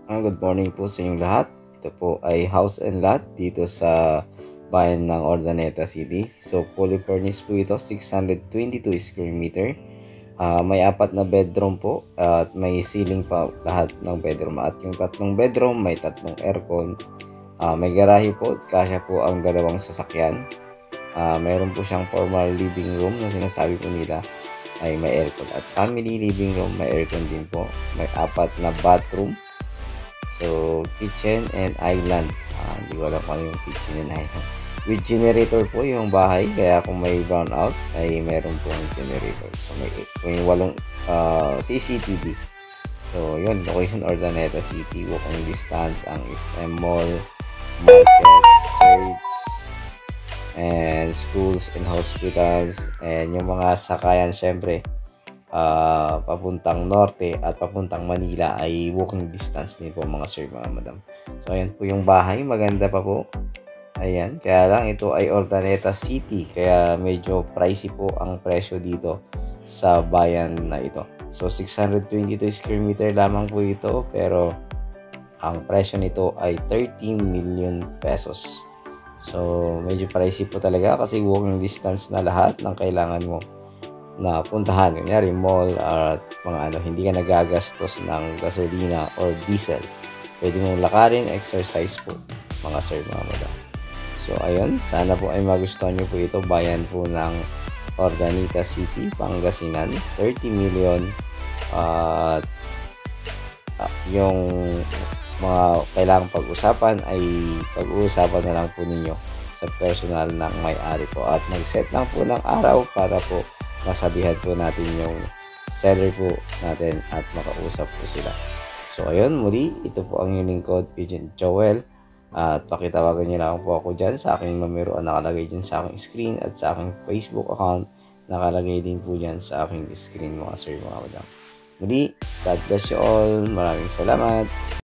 Good morning po sa inyong lahat. Ito po ay house and lot dito sa bayan ng Ordaneta City. So fully furnished po ito, 622 square meter. May 4 na bedroom po at may ceiling pa lahat ng bedroom. At yung 3 bedroom, may 3 aircon. May garahe po, kasya po ang 2 sasakyan. Mayroon po siyang formal living room na sinasabi po nila ay may aircon. At family living room, may aircon din po. May 4 na bathroom. So, kitchen and island. Hindi ko alam kung ano yung kitchen and island. With generator po yung bahay. Kaya kung may brownout, ay meron pong generator. So, may 8 CCTV. So, yun. Location Ordaneta City. Walking distance ang SM Mall, market, church, and schools and hospitals. And yung mga sakayan, syempre, papuntang norte at papuntang Manila ay walking distance din po mga sir, mga madam. So ayan po yung bahay, maganda pa po. Ayan, kaya lang ito ay Ordaneta City, kaya medyo pricey po ang presyo dito sa bayan na ito. So 622 square meter lamang po ito, pero ang presyo nito ay 13 million pesos. So medyo pricey po talaga kasi walking distance na lahat ng kailangan mo na puntahan, kunyari mall at mga hindi ka nagagastos ng gasolina or diesel. Pwede mong lakarin, exercise po mga sir, mga madam. So ayun, sana po ay magustuhan nyo po ito. Bayan po ng Ordaneta City, Pangasinan, 30 million. At yung mga kailangang pag-usapan ay pag-uusapan na lang po ninyo sa personal ng may-ari po, at mag-set lang po ng araw para po masabihan po natin yung seller po natin at makausap po sila. So ayun, muli, ito po ang yung lingkod, Agent Joel, at pakitawagan nyo lang po ako dyan sa aking numero, nakalagay dyan sa aking screen, at sa aking Facebook account nakalagay din po dyan sa aking screen, mga sir, mga madam. Muli, God bless you all, maraming salamat.